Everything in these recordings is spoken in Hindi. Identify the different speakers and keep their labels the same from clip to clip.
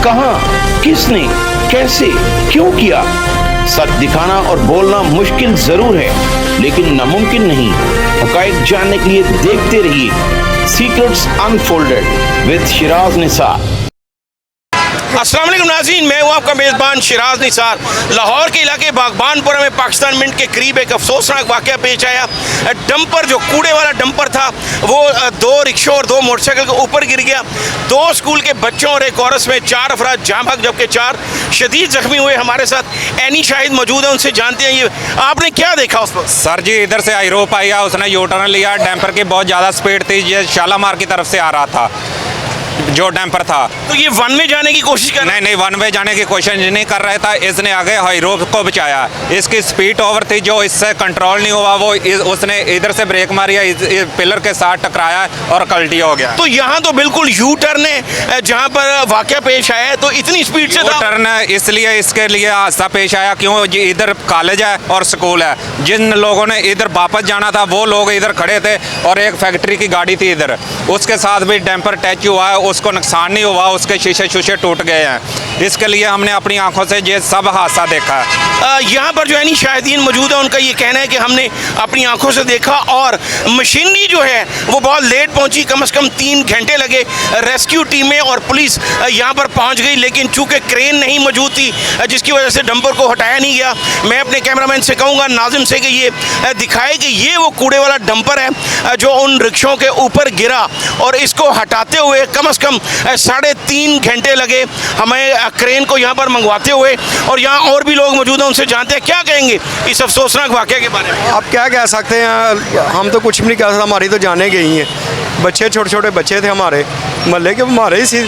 Speaker 1: कहां, किसने, कैसे, क्यों किया? सच दिखाना और बोलना मुश्किल जरूर है, लेकिन नामुमकिन नहीं। हकायक जानने के लिए देखते रहिए secrets unfolded with Siraj Nisar. अस्सलाम वालेकुम नाज़रीन, मैं हूँ आपका मेज़बान शिराज निसार। लाहौर के इलाके बागबानपुरा में पाकिस्तान मिंट के करीब एक अफसोसनाक वाक़या पेश आया। डंपर, जो कूड़े वाला डंपर था, वो 2 रिक्शों और 2 मोटरसाइकिल के ऊपर गिर गया। 2 स्कूल के बच्चों और एक औरत में 4 अफराद जाँ बहक, जबकि 4 शदीद जख्मी हुए। हमारे साथ एनी शाहिद मौजूद है, उनसे जानते हैं ये आपने क्या देखा उस वक्त।
Speaker 2: सर जी, इधर से आईरोप आया, उसने यू टर्न लिया, डैम्पर की बहुत ज़्यादा स्पीड थी, ये शालामार की तरफ से आ रहा था जो डैम्पर था।
Speaker 1: तो ये वन में जाने की कोशिश कर रहा?
Speaker 2: नहीं, वन वे जाने की कोशिश नहीं कर रहा था, इसने आगे हाईरोप को बचाया। इसकी स्पीड ओवर थी, जो इससे कंट्रोल नहीं हुआ, वो उसने इधर से ब्रेक मारी, इस पिलर के साथ टकराया और कल्टी हो गया।
Speaker 1: तो यहाँ तो बिल्कुल यू टर्न है जहाँ पर वाक़या पेश आया है, तो इतनी स्पीड से था?
Speaker 2: टर्न इसलिए इसके लिए हादसा पेश आया क्यों, इधर कॉलेज है और स्कूल है। जिन लोगों ने इधर वापस जाना था वो लोग इधर खड़े थे और एक फैक्ट्री की गाड़ी थी इधर, उसके साथ भी डैम्पर टच हुआ है, उसको नुकसान नहीं हुआ, उसके शीशे टूट गए हैं। इसके लिए हमने अपनी आंखों से ये सब हादसा देखा है।
Speaker 1: यहाँ पर जो है शाहिदीन मौजूद है, उनका ये कहना है कि हमने अपनी आंखों से देखा और मशीनरी जो है वो बहुत लेट पहुंची। कम से कम 3 घंटे लगे। रेस्क्यू टीमें और पुलिस यहाँ पर पहुँच गई, लेकिन चूँकि क्रेन नहीं मौजूद थी, जिसकी वजह से डंपर को हटाया नहीं गया। मैं अपने कैमरामैन से कहूँगा, नाजिम से, कि ये दिखाए कि ये वो कूड़े वाला डंपर है जो उन रिक्शों के ऊपर गिरा, और इसको हटाते हुए कम से कम 3.5 घंटे लगे हमें क्रेन को यहाँ पर मंगवाते हुए। और यहाँ और भी लोग मौजूद हैं, उनसे जानते हैं क्या कहेंगे इस अफसोसनाक वाक़या के बारे में।
Speaker 3: अब क्या कह सकते हैं, हम तो कुछ भी नहीं कह सकते, हमारी तो जाने गई हैं। बच्चे, छोटे छोटे बच्चे थे हमारे मोहल्ले के, हमारे ही सी,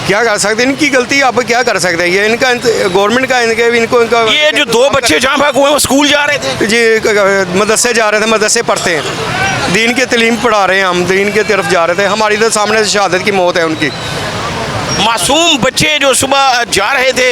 Speaker 3: क्या कर सकते हैं, इनकी गलती आप क्या कर सकते हैं। ये इनका गवर्नमेंट का इनको
Speaker 1: ये जो 2 बच्चे जहाँ भाग हुए वो स्कूल जा रहे थे
Speaker 3: जी, मदरसे जा रहे थे, मदरसे पढ़ते हैं, दीन की तालीम पढ़ा रहे हैं, हम दीन की तरफ जा रहे थे। हमारी तो सामने शहादत की मौत है उनकी।
Speaker 1: मासूम बच्चे जो सुबह जा रहे थे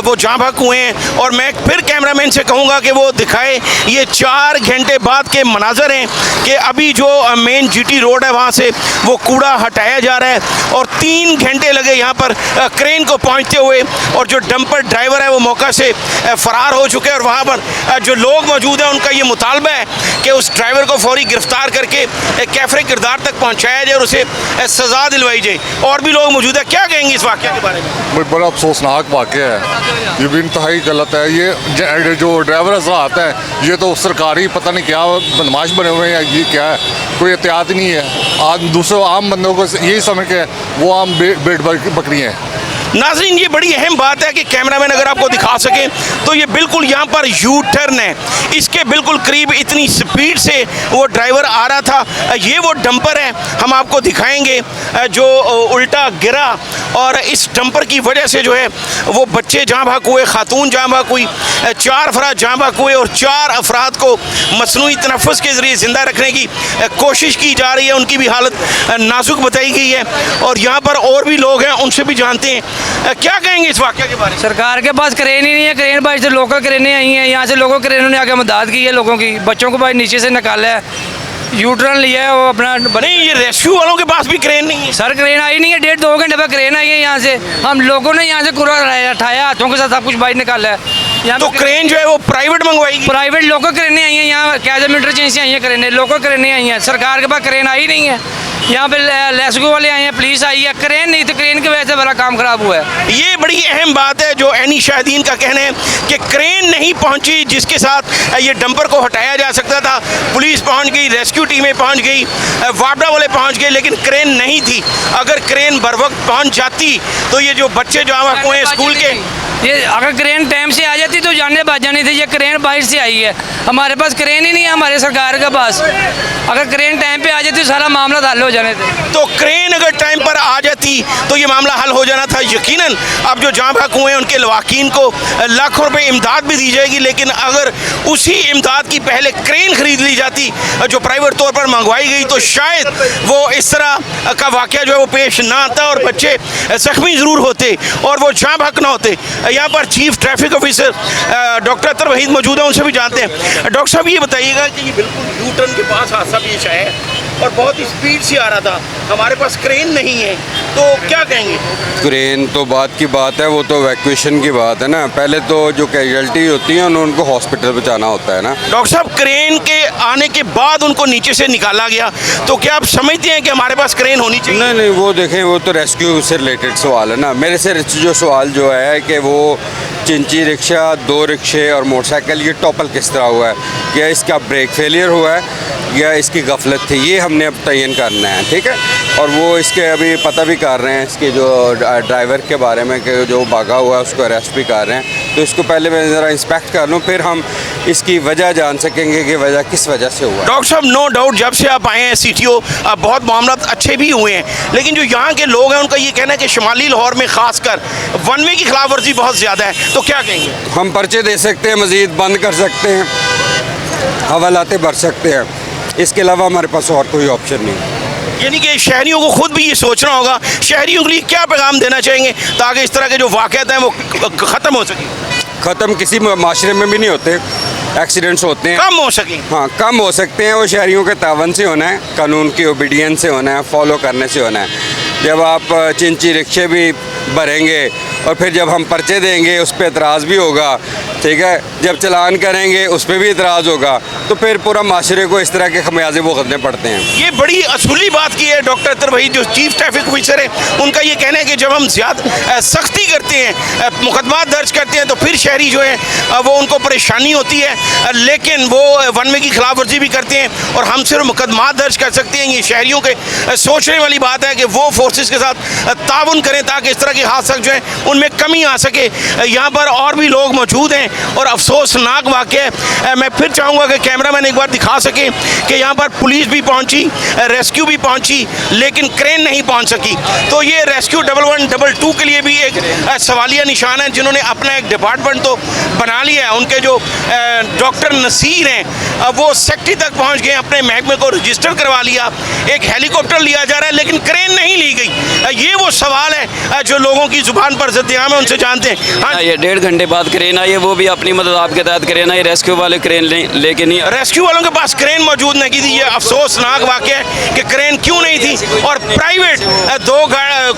Speaker 1: वो जाँ बहक हुए हैं। और मैं फिर कैमरामैन से कहूँगा कि वो दिखाए, ये 4 घंटे बाद के मनाजर हैं कि अभी जो मेन जीटी रोड है वहाँ से वो कूड़ा हटाया जा रहा है, और 3 घंटे लगे यहाँ पर क्रेन को पहुँचते हुए। और जो डंपर ड्राइवर है वो मौका से फ़रार हो चुके हैं, और वहाँ पर जो लोग मौजूद हैं उनका ये मुतालबा है कि उस ड्राइवर को फौरी गिरफ्तार करके कैफरे किरदार तक पहुँचाया जाए और उसे सज़ा दिलवाई जाए। और भी लोग मौजूद है, क्या कहेंगे इस वाक़या के बारे में?
Speaker 4: बड़ा अफसोसनाक वाक़या है, ये भी इंतहाई गलत है। ये जो ड्राइवर आता है, ये तो सरकारी पता नहीं क्या बदमाश बने हुए हैं, ये क्या है, कोई एहतियात नहीं है। आज दूसरे आम बंदों को यही समझ के वो आम बेट बकरी हैं।
Speaker 1: नाज़रीन, ये बड़ी अहम बात है कि कैमरामैन अगर आपको दिखा सके तो ये बिल्कुल यहाँ पर यू टर्न है, इसके बिल्कुल करीब इतनी स्पीड से वो ड्राइवर आ रहा था। ये वो डंपर है, हम आपको दिखाएंगे, जो उल्टा गिरा, और इस डंपर की वजह से जो है वो बच्चे जाँ बहक हुए, खातून जाँ बहक हुई, 4 अफराद जाँ बहक हुए, और 4 अफराद को मसनूई तनफ़्फ़ुस के ज़रिए ज़िंदा रखने की कोशिश की जा रही है। उनकी भी हालत नाजुक बताई गई है। और यहाँ पर और भी लोग हैं, उनसे भी जानते हैं क्या कहेंगे इस वाक़या के बारे में।
Speaker 5: सरकार के पास क्रेन ही नहीं है, क्रेन भाई से लोकल क्रेनें आई हैं, यहाँ से लोगों क्रेनों ने आके मदद की है लोगों की। बच्चों को भाई नीचे से निकाला है, यू टर्न लिया है वो अपना।
Speaker 1: नहीं, ये रेस्क्यू वालों के पास भी क्रेन नहीं है
Speaker 5: सर, क्रेन आई नहीं है, 1.5-2 घंटे बाद क्रेन आई है यहाँ से। हम लोगों ने यहाँ से कूड़ा उठाया, हाथों के साथ सब कुछ बाहर निकाला है। यहाँ
Speaker 1: तो क्रेन जो है वो प्राइवेट मंगवाएगी?
Speaker 5: प्राइवेट लोकल क्रेनें आई हैं यहाँ, कैजम इंटरचेंज से आई हैं क्रेनें, लोकल क्रेनें आई हैं। सरकार के पास क्रेन आई नहीं है, यहाँ पे रेस्क्यू वाले आए हैं, पुलिस आई है, क्रेन नहीं, तो क्रेन की वजह से बड़ा काम खराब हुआ है।
Speaker 1: ये बड़ी अहम बात है जो एनी शाहिदीन का कहना है कि क्रेन नहीं पहुंची, जिसके साथ ये डंपर को हटाया जा सकता था। पुलिस पहुंच गई, रेस्क्यू टीमें पहुंच गई, वापडा वाले पहुंच गए, लेकिन क्रेन नहीं थी। अगर क्रेन बर वक्त पहुँच जाती तो ये जो बच्चे जो आवाज़ हुए स्कूल के,
Speaker 5: ये अगर क्रेन टाइम से आ जाती तो जाने बाज जानी थी। ये क्रेन बाहर से आई है, हमारे पास क्रेन ही नहीं है हमारे सरकार के पास। अगर क्रेन टाइम पे आ जाती तो सारा मामला हल हो जाने थे।
Speaker 1: तो क्रेन अगर टाइम पर आ जाती तो ये मामला हल हो जाना था यकीनन। अब जो जाँ बहक हुए हैं उनके लवाकिन को लाखों रुपए इमदाद भी दी जाएगी, लेकिन अगर उसी इमदाद की पहले क्रेन खरीद ली जाती जो प्राइवेट तौर पर मंगवाई गई तो शायद वो इस तरह का वाक़या जो है वो पेश ना आता और बच्चे जख्मी ज़रूर होते और वो जाँ बहक ना होते। यहाँ पर चीफ ट्रैफिक ऑफिसर डॉक्टर अतर वहीद मौजूद है, उनसे भी जानते हैं। डॉक्टर साहब, ये बताइएगा कि ये बिल्कुल यू टर्न के पास हादसा पेश आया है, और बहुत ही स्पीड से आ रहा था, हमारे पास क्रेन नहीं है, तो क्या कहेंगे?
Speaker 6: क्रेन तो बात की बात है, वो तो वैक्यूएशन की बात है ना। पहले तो जो कैजुअलिटी होती है उनको हॉस्पिटल पहुंचाना होता है ना।
Speaker 1: डॉक्टर साहब, क्रेन के आने के बाद उनको नीचे से निकाला गया, तो क्या आप समझते हैं कि हमारे पास क्रेन होनी चाहिए?
Speaker 6: नहीं नहीं, वो देखें, वो तो रेस्क्यू से रिलेटेड सवाल है ना। मेरे से जो सवाल जो है कि वो चिंची रिक्शा, 2 रिक्शे और मोटरसाइकिल, ये टॉपल किस तरह हुआ है? क्या इसका ब्रेक फेलियर हुआ है या इसकी गफलत थी? ये हमने अब तयन करना है, ठीक है। और वो इसके अभी पता भी कर रहे हैं, इसके जो ड्राइवर के बारे में कि जो भागा हुआ है उसको अरेस्ट भी कर रहे हैं। तो इसको पहले मैं ज़रा इंस्पेक्ट कर लूँ, फिर हम इसकी वजह जान सकेंगे कि वजह किस वजह से हुआ है।
Speaker 1: डॉक्टर साहब, नो डाउट जब से आप आए हैं CTO, बहुत मामला अच्छे भी हुए हैं, लेकिन जो यहाँ के लोग हैं उनका ये कहना है कि शुमाली लाहौर में खासकर वन वे की खिलाफ वर्जी बहुत ज़्यादा है, तो क्या कहेंगे?
Speaker 6: हम पर्चे दे सकते हैं, मज़ीद बंद कर सकते हैं, हवालाते भर सकते हैं, इसके अलावा हमारे पास और कोई ऑप्शन नहीं।
Speaker 1: यानी कि शहरियों को खुद भी ये सोचना होगा, शहरियों के लिए क्या पैगाम देना चाहेंगे ताकि इस तरह के जो वाक़यात हैं वो ख़त्म हो सके?
Speaker 6: ख़त्म किसी माशरे में भी नहीं होते, एक्सीडेंट्स होते हैं,
Speaker 1: कम हो सके।
Speaker 6: हाँ कम हो सकते हैं। वो शहरियों के तावन से होना है, कानून की ओबीडियंस से होना है, फॉलो करने से होना है। जब आप चिंची रिक्शे भी भरेंगे और फिर जब हम पर्चे देंगे उस पर एतराज़ भी होगा, ठीक है, जब चलान करेंगे उस पर भी एतराज़ होगा, तो फिर पूरा माशरे को इस तरह के खमियाजे भुगतने पड़ते हैं।
Speaker 1: ये बड़ी असूली बात की है डॉक्टर अतर भाई, जो चीफ ट्रैफिक ऑफिसर है, उनका ये कहना है कि जब हम ज़्यादा सख्ती करते हैं, मुकदमा दर्ज करते हैं, तो फिर शहरी जो है वो उनको परेशानी होती है, लेकिन वो वन वे की खिलाफ वर्जी भी करते हैं और हम सिर्फ मुकदमा दर्ज कर सकते हैं। ये शहरियों के सोचने वाली बात है कि वो फोर्सेस के साथ ताउन करें ताकि इस तरह के हादसा जो है उनमें कमी आ सके। यहाँ पर और भी लोग मौजूद हैं और अफसोसनाक वाक़या है। मैं फिर चाहूँगा कि कैमरामैन एक बार दिखा सके कि यहाँ पर पुलिस भी पहुँची, रेस्क्यू भी पहुँची, लेकिन क्रेन नहीं पहुँच सकी। तो ये रेस्क्यू 1112 के लिए भी एक सवालिया निशान है, जिन्होंने अपना एक डिपार्टमेंट तो बना लिया है। उनके जो डॉक्टर नसीर हैं वो सेक्रेटरी तक पहुँच गए, अपने महकमे को रजिस्टर करवा लिया, एक हेलीकॉप्टर लिया जा रहा है, लेकिन क्रेन नहीं ली गई। ये वो सवाल है जो लोगों की जुबान पर ज़िद्द-ए-आम है, उनसे जानते हैं। हाँ,
Speaker 7: ये 1.5 घंटे बाद क्रेन आई है, वो भी अपनी मदद आपके तहत क्रेन आई, रेस्क्यू वाले क्रेन लेके नहीं।
Speaker 1: रेस्क्यू वालों के पास क्रेन मौजूद नहीं थी। ये अफसोसनाक वाक़या है कि क्रेन क्यों नहीं थी और प्राइवेट 2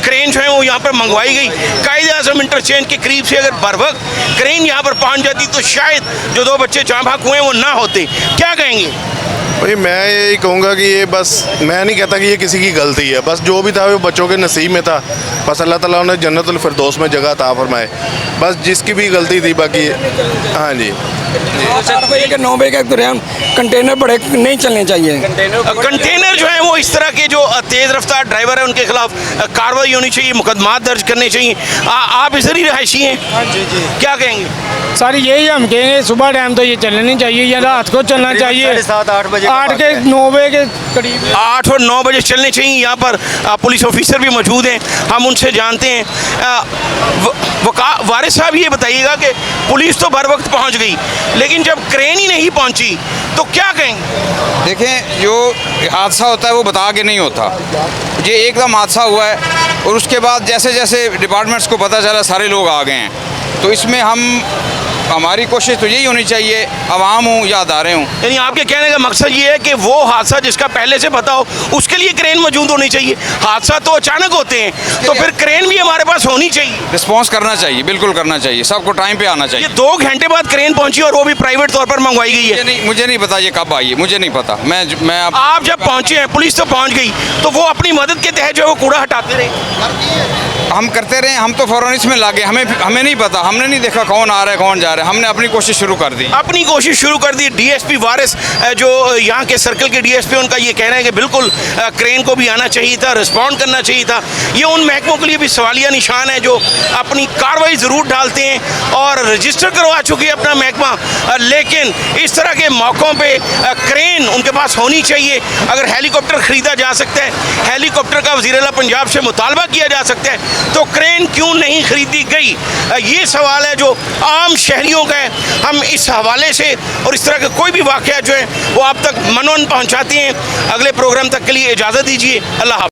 Speaker 1: क्रेन जो है वो यहाँ पर मंगवाई गई। कायदे-ए-आज़म इंटरचेंज के करीब से अगर बर वक्त क्रेन यहाँ पर पहुँच जाती तो शायद जो 2 बच्चे जहाँ भाग हुए वो ना होते। क्या कहेंगे?
Speaker 8: भाई मैं यही कहूँगा कि ये बस, मैं नहीं कहता कि ये किसी की गलती है, बस जो भी था वो बच्चों के नसीब में था। बस अल्लाह ताला उन्हें जन्नतुल फिरदौस में जगह अता फरमाए, बस जिसकी भी गलती थी। बाकी हाँ जी,
Speaker 9: 9 बजे का तुरंत कंटेनर बड़े नहीं चलने चाहिए।
Speaker 1: कंटेनर जो है वो इस तरह के जो तेज़ रफ्तार ड्राइवर है उनके खिलाफ कार्रवाई होनी चाहिए, मुकदमा दर्ज करने चाहिए। आप इधर ही रहायशी हैं, क्या कहेंगे?
Speaker 9: सारी यही हम कहेंगे, सुबह टाइम तो ये चलना नहीं चाहिए या रात को चलना चाहिए।
Speaker 3: 7-8 बजे
Speaker 9: 8 के 9 बजे के करीब
Speaker 1: 8 और 9 बजे चलने चाहिए। यहाँ पर पुलिस ऑफिसर भी मौजूद हैं, हम उनसे जानते हैं। वारिस साहब, ये बताइएगा कि पुलिस तो बर वक्त पहुँच गई, लेकिन जब क्रेन ही नहीं पहुँची तो क्या कहेंगे?
Speaker 2: देखें, जो हादसा होता है वो बता के नहीं होता। ये एकदम हादसा हुआ है और उसके बाद जैसे जैसे डिपार्टमेंट्स को पता चला सारे लोग आ गए हैं। तो इसमें हमारी कोशिश तो यही होनी चाहिए, अवाम हूँ या अदारे हूँ।
Speaker 1: यानी आपके कहने का मकसद ये है कि वो हादसा जिसका पहले से पता हो उसके लिए क्रेन मौजूद होनी चाहिए। हादसा तो अचानक होते हैं, तो फिर क्रेन भी हमारे पास होनी चाहिए,
Speaker 2: रिस्पॉन्स करना चाहिए, बिल्कुल करना चाहिए, सबको टाइम पे आना चाहिए।
Speaker 1: ये 2 घंटे बाद क्रेन पहुंची और वो भी प्राइवेट तौर पर मंगवाई गई है।
Speaker 2: मुझे नहीं पता ये कब आई है, मुझे नहीं पता। मैं
Speaker 1: आप जब पहुंचे हैं, पुलिस तो पहुंच गई, तो वो अपनी मदद के तहत जो है वो कूड़ा हटाते रहे।
Speaker 2: हम करते रहे, हम तो फ़ौरन इसमें लागे, हमें नहीं पता, हमने नहीं देखा कौन आ रहा है कौन जा रहा है, हमने अपनी कोशिश शुरू कर दी।
Speaker 1: अपनी कोशिश शुरू कर दी। डीएसपी वारिस जो यहाँ के सर्कल के डीएसपी, उनका ये कहना है कि बिल्कुल क्रेन को भी आना चाहिए था, रिस्पॉन्ड करना चाहिए था। ये उन महकमों के लिए भी सवालिया निशान है जो अपनी कार्रवाई ज़रूर डालते हैं और रजिस्टर करवा चुके हैं अपना महकमा, लेकिन इस तरह के मौक़ों पे क्रेन उनके पास होनी चाहिए। अगर हेलीकॉप्टर ख़रीदा जा सकता है, हेलीकॉप्टर का वज़ीर आला पंजाब से मुतालबा किया जा सकता है, तो क्रेन क्यों नहीं खरीदी गई? ये सवाल है जो आम शहरियों का है। हम इस हवाले से और इस तरह के कोई भी वाक़या जो है वो आप तक मनोन पहुँचाते हैं। अगले प्रोग्राम तक के लिए इजाज़त दीजिए। अल्लाह हाफ़िज़।